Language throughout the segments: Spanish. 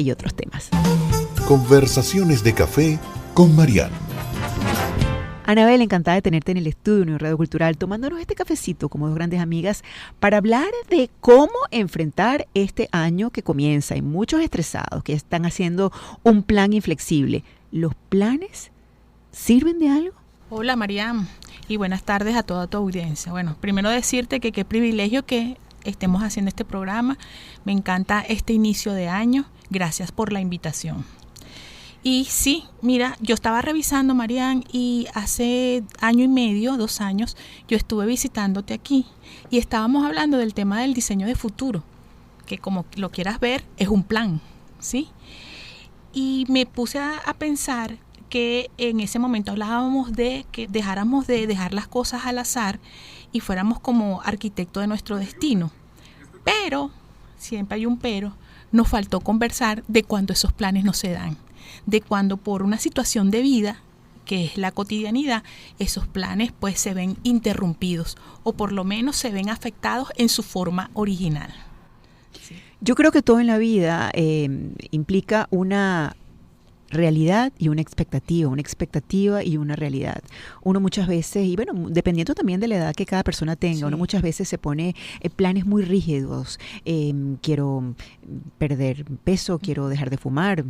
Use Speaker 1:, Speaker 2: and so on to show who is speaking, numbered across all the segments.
Speaker 1: y otros temas.
Speaker 2: Conversaciones de café con Marian.
Speaker 1: Anabel, encantada de tenerte en el estudio Unión Radio Cultural, tomándonos este cafecito como dos grandes amigas para hablar de cómo enfrentar este año que comienza. Hay muchos estresados que están haciendo un plan inflexible. ¿Los planes sirven de algo?
Speaker 3: Hola Mariam, y buenas tardes a toda tu audiencia. Bueno, primero decirte que qué privilegio que estemos haciendo este programa. Me encanta este inicio de año. Gracias por la invitación. Y sí, mira, yo estaba revisando, Marian, y hace 1 año y medio, 2 años, yo estuve visitándote aquí y estábamos hablando del tema del diseño de futuro, que como lo quieras ver, es un plan, ¿sí? Y me puse a pensar que en ese momento hablábamos de que dejáramos de dejar las cosas al azar y fuéramos como arquitectos de nuestro destino. Pero, siempre hay un pero, nos faltó conversar de cuando esos planes no se dan, de cuando por una situación de vida, que es la cotidianidad, esos planes pues se ven interrumpidos o por lo menos se ven afectados en su forma original.
Speaker 1: Sí. Yo creo que todo en la vida implica una realidad y una expectativa y una realidad. Uno muchas veces, y bueno, dependiendo también de la edad que cada persona tenga, sí, uno muchas veces se pone planes muy rígidos. Quiero perder peso, quiero dejar de fumar,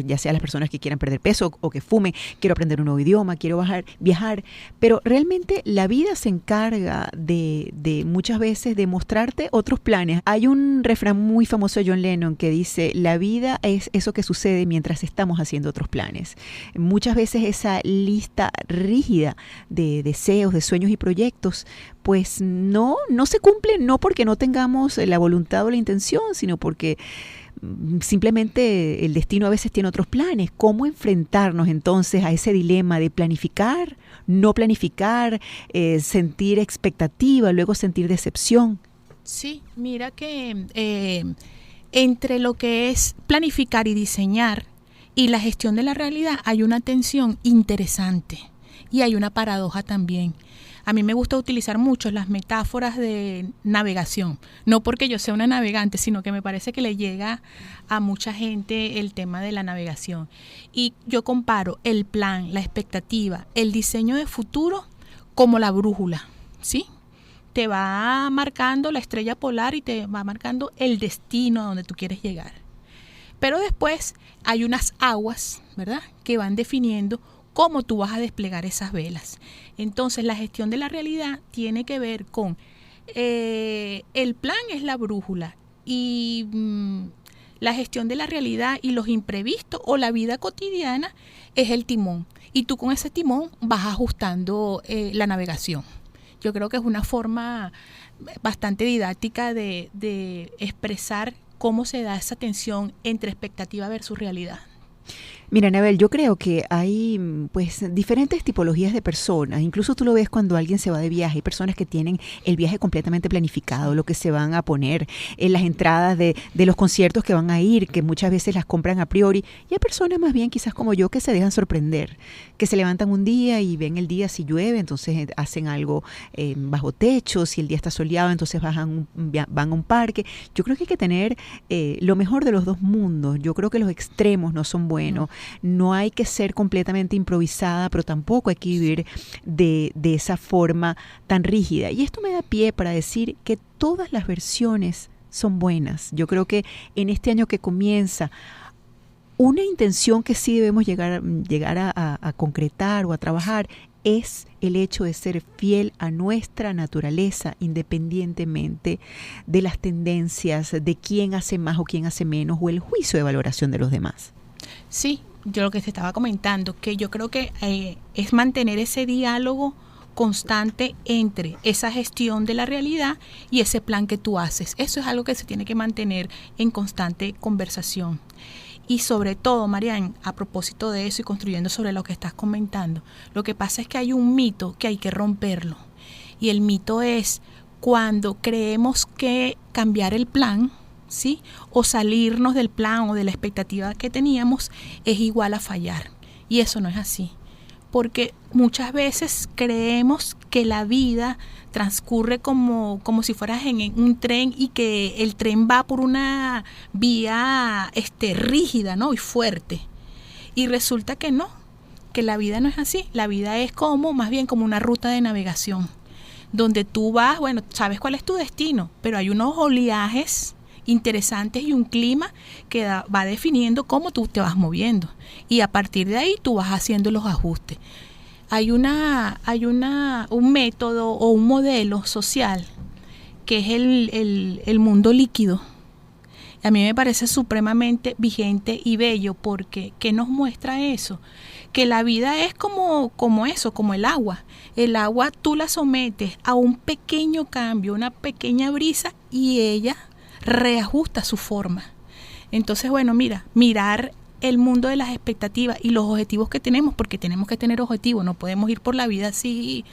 Speaker 1: ya sea las personas que quieran perder peso o que fumen, quiero aprender un nuevo idioma, quiero viajar, pero realmente la vida se encarga de muchas veces de mostrarte otros planes. Hay un refrán muy famoso de John Lennon que dice, la vida es eso que sucede mientras estamos haciendo otros planes. Muchas veces esa lista rígida de deseos, de sueños y proyectos, pues no se cumple, no porque no tengamos la voluntad o la intención, sino porque simplemente el destino a veces tiene otros planes. ¿Cómo enfrentarnos entonces a ese dilema de planificar, no planificar, sentir expectativa, luego sentir decepción?
Speaker 3: Sí, mira que entre lo que es planificar y diseñar y la gestión de la realidad hay una tensión interesante y hay una paradoja también. A mí me gusta utilizar mucho las metáforas de navegación, no porque yo sea una navegante, sino que me parece que le llega a mucha gente el tema de la navegación. Y yo comparo el plan, la expectativa, el diseño de futuro como la brújula, ¿sí? Te va marcando la estrella polar y te va marcando el destino a donde tú quieres llegar. Pero después hay unas aguas, ¿verdad?, que van definiendo cómo tú vas a desplegar esas velas. Entonces, la gestión de la realidad tiene que ver con el plan es la brújula y la gestión de la realidad y los imprevistos o la vida cotidiana es el timón. Y tú con ese timón vas ajustando la navegación. Yo creo que es una forma bastante didáctica de expresar cómo se da esa tensión entre expectativa versus realidad.
Speaker 1: Mira, Anabel, yo creo que hay pues diferentes tipologías de personas. Incluso tú lo ves cuando alguien se va de viaje. Hay personas que tienen el viaje completamente planificado, lo que se van a poner, las entradas de los conciertos que van a ir, que muchas veces las compran a priori. Y hay personas más bien quizás como yo que se dejan sorprender, que se levantan un día y ven el día si llueve, entonces hacen algo bajo techo. Si el día está soleado, entonces van a un parque. Yo creo que hay que tener lo mejor de los dos mundos. Yo creo que los extremos no son buenos. No hay que ser completamente improvisada, pero tampoco hay que vivir de esa forma tan rígida. Y esto me da pie para decir que todas las versiones son buenas. Yo creo que en este año que comienza, una intención que sí debemos llegar a concretar o a trabajar es el hecho de ser fiel a nuestra naturaleza, independientemente de las tendencias, de quién hace más o quién hace menos, o el juicio de valoración de los demás.
Speaker 3: Sí, yo lo que te estaba comentando, que yo creo que es mantener ese diálogo constante entre esa gestión de la realidad y ese plan que tú haces. Eso es algo que se tiene que mantener en constante conversación. Y sobre todo, Marian, a propósito de eso y construyendo sobre lo que estás comentando, lo que pasa es que hay un mito que hay que romperlo. Y el mito es cuando creemos que cambiar el plan, ¿sí?, o salirnos del plan o de la expectativa que teníamos es igual a fallar. Y eso no es así. porque muchas veces creemos que la vida transcurre como si fueras en un tren y que el tren va por una vía rígida, ¿no? Y fuerte. Y resulta que no, que la vida no es así. La vida es más bien como una ruta de navegación, donde tú vas, bueno, sabes cuál es tu destino, pero hay unos oleajes interesantes y un clima que va definiendo cómo tú te vas moviendo. Y a partir de ahí tú vas haciendo los ajustes. Hay un método o un modelo social que es el mundo líquido. A mí me parece supremamente vigente y bello, porque ¿qué nos muestra eso? Que la vida es como eso, como el agua. El agua tú la sometes a un pequeño cambio, una pequeña brisa, y ella reajusta su forma. Entonces, bueno, mirar el mundo de las expectativas y los objetivos que tenemos, porque tenemos que tener objetivos, no podemos ir por la vida así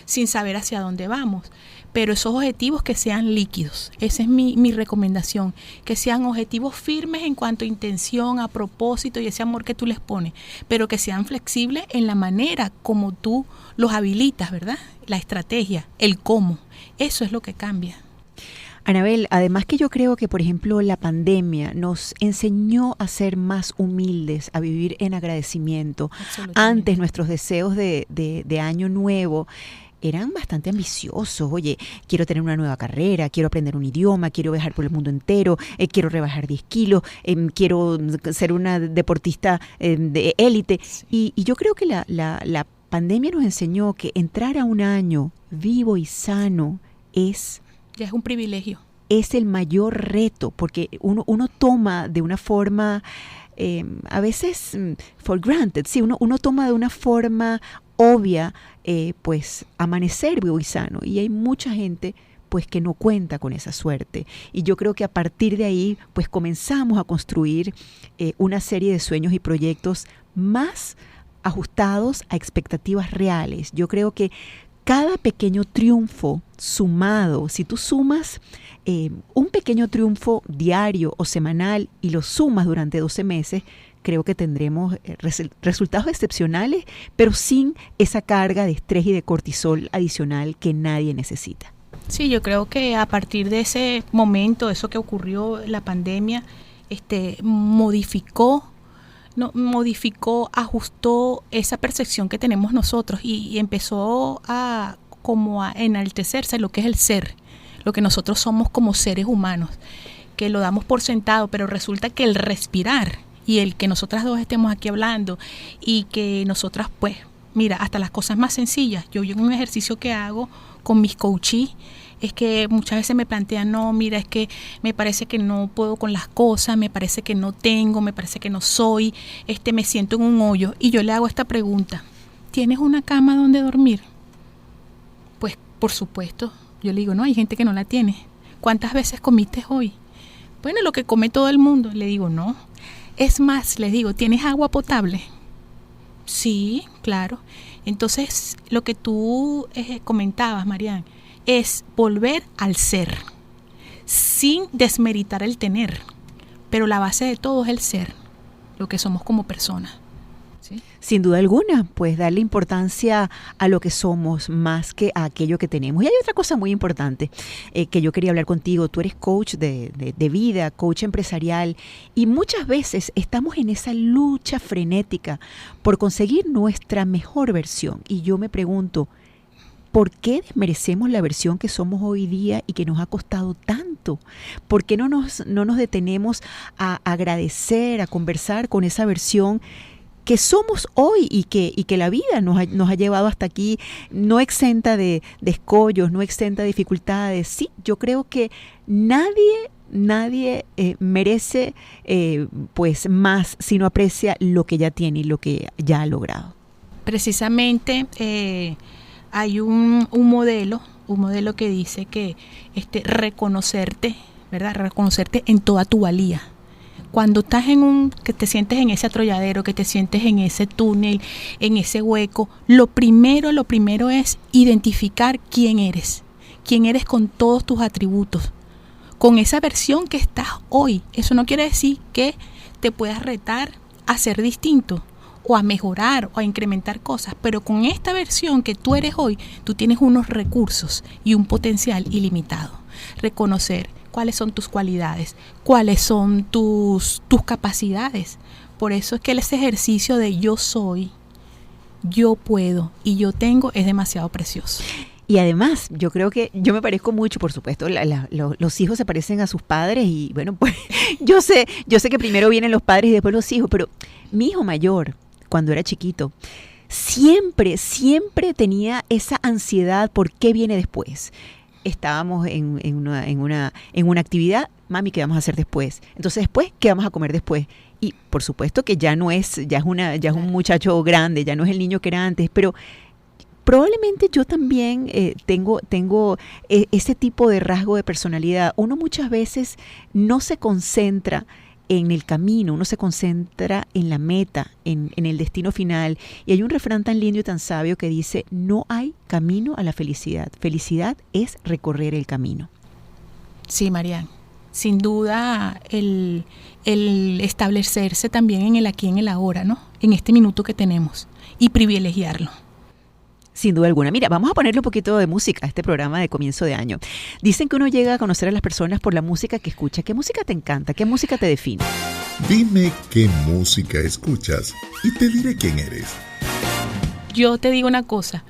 Speaker 3: sin saber hacia dónde vamos. Pero esos objetivos que sean líquidos, esa es mi recomendación, que sean objetivos firmes en cuanto a intención, a propósito y ese amor que tú les pones, pero que sean flexibles en la manera como tú los habilitas, ¿verdad? La estrategia, el cómo, eso es lo que cambia.
Speaker 1: Anabel, además que yo creo que, por ejemplo, la pandemia nos enseñó a ser más humildes, a vivir en agradecimiento. Antes nuestros deseos de año nuevo eran bastante ambiciosos. Oye, quiero tener una nueva carrera, quiero aprender un idioma, quiero viajar por el mundo entero, quiero rebajar 10 kilos, quiero ser una deportista de élite. Sí. Y yo creo que la pandemia nos enseñó que entrar a un año vivo y sano
Speaker 3: ya es un privilegio.
Speaker 1: Es el mayor reto, porque uno toma de una forma, a veces for granted, sí, uno toma de una forma obvia, pues amanecer vivo y sano, y hay mucha gente pues que no cuenta con esa suerte, y yo creo que a partir de ahí pues comenzamos a construir una serie de sueños y proyectos más ajustados a expectativas reales. Yo creo que cada pequeño triunfo sumado, si tú sumas un pequeño triunfo diario o semanal y lo sumas durante 12 meses, creo que tendremos resultados excepcionales, pero sin esa carga de estrés y de cortisol adicional que nadie necesita.
Speaker 3: Sí, yo creo que a partir de ese momento, eso que ocurrió, la pandemia, modificó, ajustó esa percepción que tenemos nosotros y empezó a enaltecerse lo que es el ser, lo que nosotros somos como seres humanos, que lo damos por sentado, pero resulta que el respirar y el que nosotras dos estemos aquí hablando y que nosotras pues, mira, hasta las cosas más sencillas, yo en un ejercicio que hago con mis coachees, es que muchas veces me plantean, no, mira, es que me parece que no puedo con las cosas, me parece que no tengo, me parece que no soy, me siento en un hoyo. Y yo le hago esta pregunta, ¿tienes una cama donde dormir? Pues, por supuesto, yo le digo, no, hay gente que no la tiene. ¿Cuántas veces comiste hoy? Bueno, lo que come todo el mundo. Le digo, no. Es más, les digo, ¿tienes agua potable? Sí, claro. Entonces, lo que tú comentabas, Marian, es volver al ser, sin desmeritar el tener, pero la base de todo es el ser, lo que somos como personas. ¿Sí?
Speaker 1: Sin duda alguna, pues darle importancia a lo que somos más que a aquello que tenemos. Y hay otra cosa muy importante que yo quería hablar contigo. Tú eres coach de vida, coach empresarial, y muchas veces estamos en esa lucha frenética por conseguir nuestra mejor versión. Y yo me pregunto, ¿por qué desmerecemos la versión que somos hoy día y que nos ha costado tanto? ¿Por qué no nos detenemos a agradecer, a conversar con esa versión que somos hoy y que la vida nos ha llevado hasta aquí, no exenta de escollos, no exenta de dificultades? Sí, yo creo que nadie merece pues más si no aprecia lo que ya tiene y lo que ya ha logrado.
Speaker 3: Precisamente hay un modelo que dice que reconocerte, ¿verdad? Reconocerte en toda tu valía. Cuando estás que te sientes en ese atolladero, que te sientes en ese túnel, en ese hueco, lo primero es identificar quién eres con todos tus atributos, con esa versión que estás hoy. Eso no quiere decir que te puedas retar a ser distinto o a mejorar o a incrementar cosas, pero con esta versión que tú eres hoy, tú tienes unos recursos y un potencial ilimitado. Reconocer cuáles son tus cualidades, cuáles son tus capacidades. Por eso es que ese ejercicio de yo soy, yo puedo y yo tengo es demasiado precioso.
Speaker 1: Y además, yo creo que yo me parezco mucho, por supuesto, los hijos se parecen a sus padres y bueno, pues yo sé que primero vienen los padres y después los hijos, pero mi hijo mayor, cuando era chiquito, siempre tenía esa ansiedad por qué viene después. Estábamos en una actividad, mami, ¿qué vamos a hacer después? Entonces después, ¿qué vamos a comer después? Y por supuesto que ya es un muchacho grande, ya no es el niño que era antes, pero probablemente yo también tengo ese tipo de rasgo de personalidad. Uno muchas veces no se concentra en el camino, uno se concentra en la meta, en el destino final. Y hay un refrán tan lindo y tan sabio que dice, no hay camino a la felicidad. Felicidad es recorrer el camino.
Speaker 3: Sí, Marian. Sin duda el establecerse también en el aquí, en el ahora, ¿no? En este minuto que tenemos y privilegiarlo.
Speaker 1: Sin duda alguna. Mira, vamos a ponerle un poquito de música a este programa de comienzo de año. Dicen que uno llega a conocer a las personas por la música que escucha. ¿Qué música te encanta? ¿Qué música te define?
Speaker 2: Dime qué música escuchas y te diré quién eres.
Speaker 3: Yo te digo una cosa.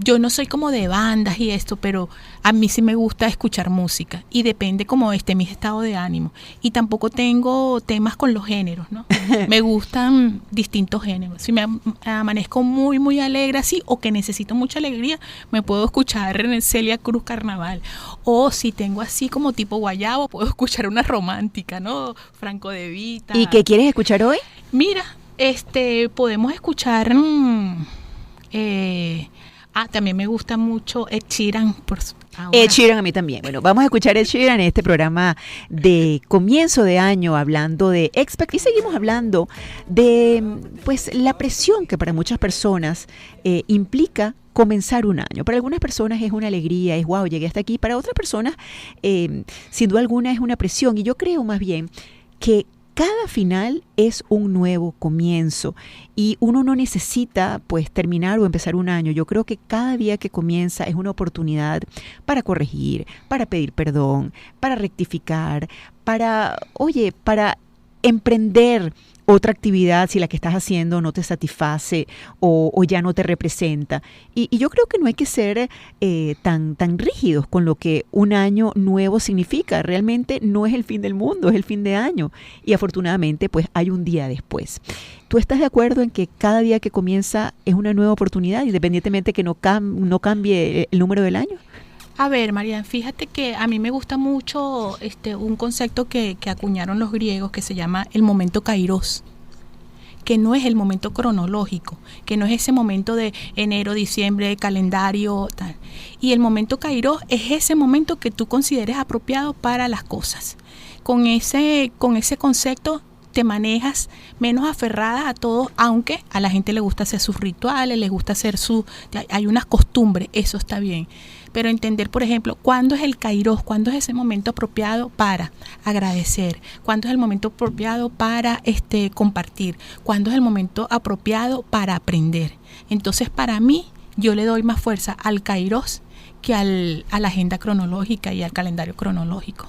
Speaker 3: Yo no soy como de bandas y esto, pero a mí sí me gusta escuchar música y depende como mi estado de ánimo. Y tampoco tengo temas con los géneros, ¿no? Me gustan distintos géneros. Si me amanezco muy, muy alegre así o que necesito mucha alegría, me puedo escuchar Celia Cruz Carnaval. O si tengo así como tipo guayabo, puedo escuchar una romántica, ¿no? Franco De Vita.
Speaker 1: ¿Y qué quieres escuchar hoy?
Speaker 3: Mira, podemos escuchar... también me gusta mucho Ed Sheeran.
Speaker 1: Ed Sheeran a mí también. Bueno, vamos a escuchar Ed Sheeran en este programa de comienzo de año, hablando de Expect, y seguimos hablando de pues la presión que para muchas personas implica comenzar un año. Para algunas personas es una alegría, es wow, llegué hasta aquí. Para otras personas, sin duda alguna, es una presión. Y yo creo más bien que cada final es un nuevo comienzo y uno no necesita pues terminar o empezar un año. Yo creo que cada día que comienza es una oportunidad para corregir, para pedir perdón, para rectificar, para emprender otra actividad si la que estás haciendo no te satisface o ya no te representa. Y yo creo que no hay que ser tan rígidos con lo que un año nuevo significa. Realmente no es el fin del mundo, es el fin de año. Y afortunadamente pues hay un día después. ¿Tú estás de acuerdo en que cada día que comienza es una nueva oportunidad, independientemente que no cambie el número del año?
Speaker 3: A ver, Marian, fíjate que a mí me gusta mucho un concepto que acuñaron los griegos que se llama el momento kairos, que no es el momento cronológico, que no es ese momento de enero, diciembre, calendario, tal. Y el momento kairos es ese momento que tú consideres apropiado para las cosas. Con ese concepto te manejas menos aferrada a todo, aunque a la gente le gusta hacer sus rituales, les gusta hacer hay unas costumbres, eso está bien. Pero entender, por ejemplo, cuándo es el kairos, cuándo es ese momento apropiado para agradecer, cuándo es el momento apropiado para compartir, cuándo es el momento apropiado para aprender. Entonces, para mí, yo le doy más fuerza al kairos que a la agenda cronológica y al calendario cronológico.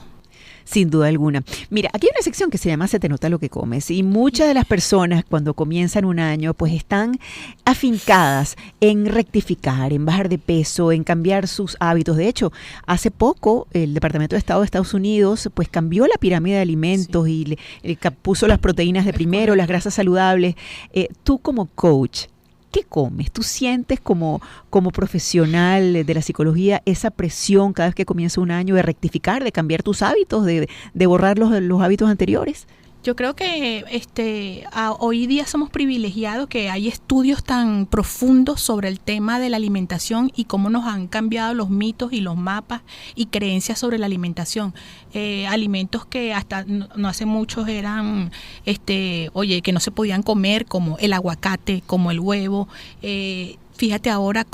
Speaker 1: Sin duda alguna. Mira, aquí hay una sección que se llama Se te nota lo que comes y muchas de las personas cuando comienzan un año pues están afincadas en rectificar, en bajar de peso, en cambiar sus hábitos. De hecho, hace poco el Departamento de Estado de Estados Unidos pues cambió la pirámide de alimentos y puso las proteínas de primero, las grasas saludables. Tú como coach, ¿qué comes? ¿Tú sientes como profesional de la psicología esa presión cada vez que comienza un año de rectificar, de cambiar tus hábitos, de borrar los hábitos anteriores?
Speaker 3: Yo creo que hoy día somos privilegiados, que hay estudios tan profundos sobre el tema de la alimentación y cómo nos han cambiado los mitos y los mapas y creencias sobre la alimentación. Alimentos que hasta no hace muchos eran, que no se podían comer, como el aguacate, como el huevo. Fíjate ahora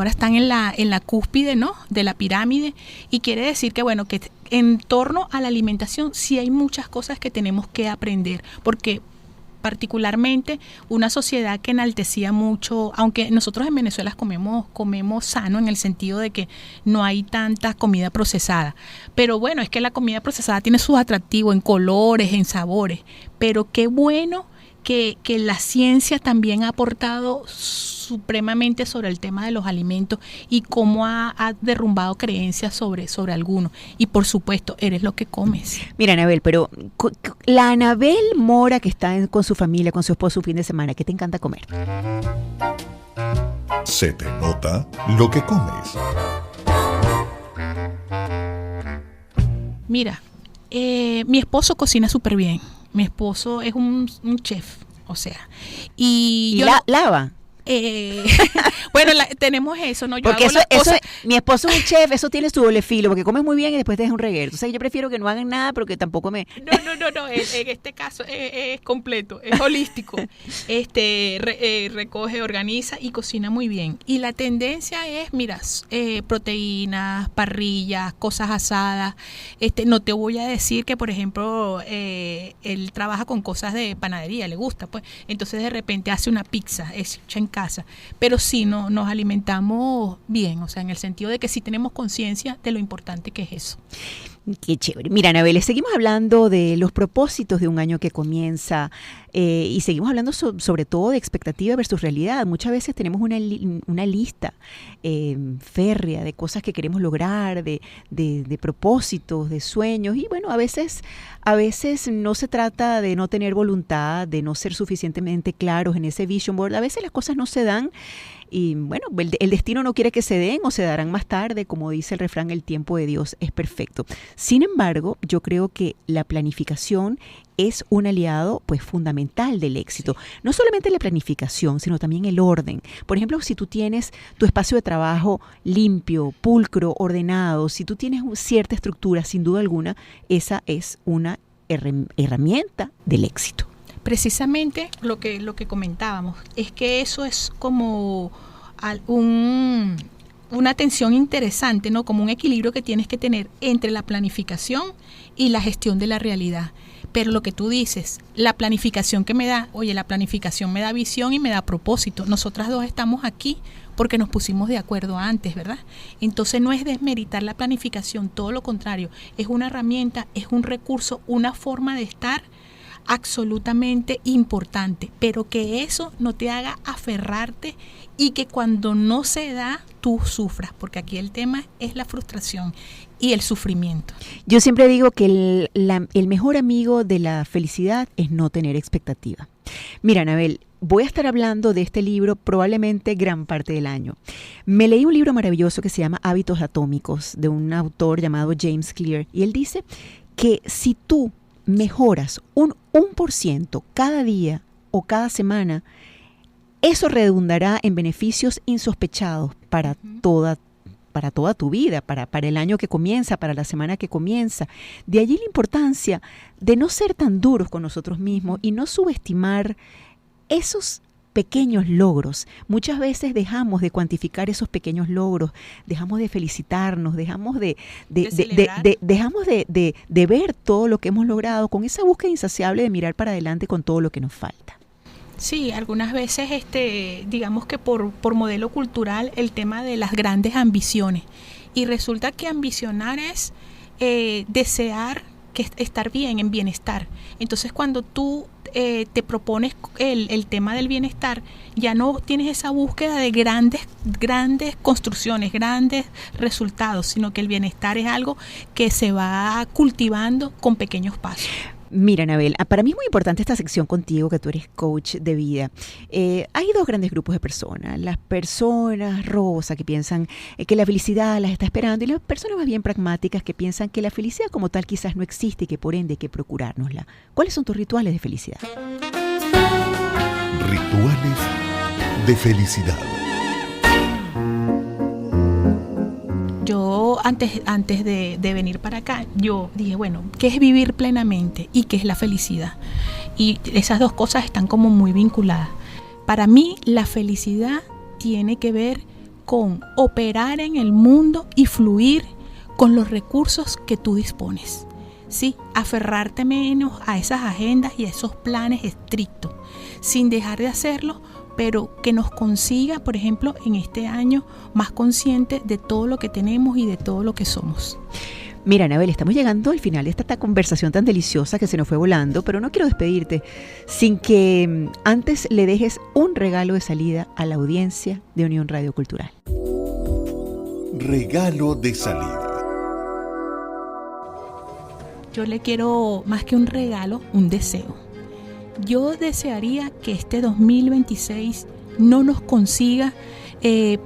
Speaker 3: están en la cúspide, ¿no?, de la pirámide, y quiere decir que que en torno a la alimentación sí hay muchas cosas que tenemos que aprender, porque particularmente una sociedad que enaltecía mucho, aunque nosotros en Venezuela comemos sano en el sentido de que no hay tanta comida procesada, pero bueno, es que la comida procesada tiene sus atractivos en colores, en sabores, pero qué bueno que la ciencia también ha aportado supremamente sobre el tema de los alimentos y cómo ha derrumbado creencias sobre algunos. Y por supuesto, eres lo que comes.
Speaker 1: Mira, Anabel, pero la Anabel Mora que está con su familia, con su esposo, un fin de semana, ¿qué te encanta comer?
Speaker 2: Se te nota lo que comes.
Speaker 3: Mira, mi esposo cocina súper bien. Mi esposo es un chef, o sea. Y yo
Speaker 1: lava.
Speaker 3: Bueno, tenemos eso, ¿no? Yo
Speaker 1: porque
Speaker 3: hago
Speaker 1: eso mi esposo es un chef, eso tiene su doble filo, porque comes muy bien y después te deja un reguero. O sea, yo prefiero que no hagan nada, pero que tampoco me...
Speaker 3: No, en este caso es completo, es holístico. Recoge, organiza y cocina muy bien. Y la tendencia es, mira, proteínas, parrillas, cosas asadas. No te voy a decir que, por ejemplo, él trabaja con cosas de panadería, le gusta, pues. Entonces, de repente hace una pizza, es hecha en casa, pero sí nos alimentamos bien, o sea, en el sentido de que sí tenemos conciencia de lo importante que es eso.
Speaker 1: Qué chévere. Mira, Anabel, seguimos hablando de los propósitos de un año que comienza y seguimos hablando sobre todo de expectativa versus realidad. Muchas veces tenemos una lista férrea de cosas que queremos lograr, de propósitos, de sueños y bueno, a veces no se trata de no tener voluntad, de no ser suficientemente claros en ese vision board. A veces las cosas no se dan. Y bueno, el destino no quiere que se den o se darán más tarde, como dice el refrán, el tiempo de Dios es perfecto. Sin embargo, yo creo que la planificación es un aliado pues fundamental del éxito. No solamente la planificación, sino también el orden. Por ejemplo, si tú tienes tu espacio de trabajo limpio, pulcro, ordenado, si tú tienes cierta estructura, sin duda alguna, esa es una herramienta del éxito.
Speaker 3: Precisamente lo que comentábamos, es que eso es como una tensión interesante, ¿no? Como un equilibrio que tienes que tener entre la planificación y la gestión de la realidad. Pero lo que tú dices, la planificación la planificación me da visión y me da propósito. Nosotras dos estamos aquí porque nos pusimos de acuerdo antes, ¿verdad? Entonces no es desmeritar la planificación, todo lo contrario, es una herramienta, es un recurso, una forma de estar absolutamente importante, pero que eso no te haga aferrarte y que cuando no se da, tú sufras, porque aquí el tema es la frustración y el sufrimiento.
Speaker 1: Yo siempre digo que el mejor amigo de la felicidad es no tener expectativa. Mira, Anabel, voy a estar hablando de este libro probablemente gran parte del año. Me leí un libro maravilloso que se llama Hábitos Atómicos, de un autor llamado James Clear, y él dice que si tú mejoras un 1% cada día o cada semana, eso redundará en beneficios insospechados para toda tu vida, para el año que comienza, para la semana que comienza. De allí la importancia de no ser tan duros con nosotros mismos y no subestimar esos pequeños logros. Muchas veces dejamos de cuantificar esos pequeños logros, dejamos de felicitarnos, dejamos de ver todo lo que hemos logrado con esa búsqueda insaciable de mirar para adelante con todo lo que nos falta.
Speaker 3: Sí, algunas veces digamos que por modelo cultural el tema de las grandes ambiciones, y resulta que ambicionar es desear estar bien, en bienestar. Entonces cuando tú te propones el tema del bienestar, ya no tienes esa búsqueda de grandes construcciones, grandes resultados, sino que el bienestar es algo que se va cultivando con pequeños pasos.
Speaker 1: Mira, Anabel, para mí es muy importante esta sección contigo, que tú eres coach de vida. Hay dos grandes grupos de personas. Las personas rosas que piensan que la felicidad las está esperando, y las personas más bien pragmáticas que piensan que la felicidad como tal quizás no existe y que por ende hay que procurárnosla. ¿Cuáles son tus rituales de felicidad?
Speaker 2: Rituales de felicidad.
Speaker 3: Yo antes de venir para acá, yo dije, bueno, ¿qué es vivir plenamente y qué es la felicidad? Y esas dos cosas están como muy vinculadas. Para mí, la felicidad tiene que ver con operar en el mundo y fluir con los recursos que tú dispones. sí, aferrarte menos a esas agendas y a esos planes estrictos, sin dejar de hacerlo, pero que nos consiga, por ejemplo, en este año más conscientes de todo lo que tenemos y de todo lo que somos.
Speaker 1: Mira, Anabel, estamos llegando al final de esta conversación tan deliciosa que se nos fue volando, pero no quiero despedirte sin que antes le dejes un regalo de salida a la audiencia de Unión Radio Cultural.
Speaker 2: Regalo de salida.
Speaker 3: Yo le quiero, más que un regalo, un deseo. Yo desearía que este 2026 no nos consiga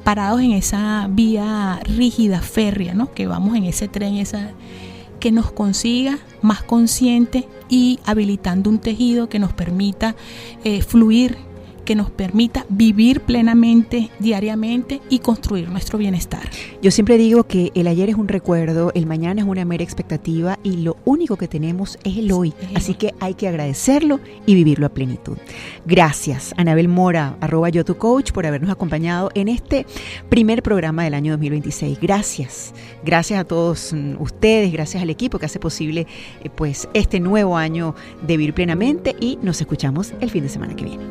Speaker 3: parados en esa vía rígida, férrea, ¿no? Que vamos en ese tren, que nos consiga más consciente y habilitando un tejido que nos permita fluir, que nos permita vivir plenamente, diariamente y construir nuestro bienestar.
Speaker 1: Yo siempre digo que el ayer es un recuerdo, el mañana es una mera expectativa y lo único que tenemos es el hoy. Así que hay que agradecerlo y vivirlo a plenitud. Gracias, Anabel Mora, @yotucoach, por habernos acompañado en este primer programa del año 2026. Gracias. Gracias a todos ustedes, gracias al equipo que hace posible pues este nuevo año de vivir plenamente y nos escuchamos el fin de semana que viene.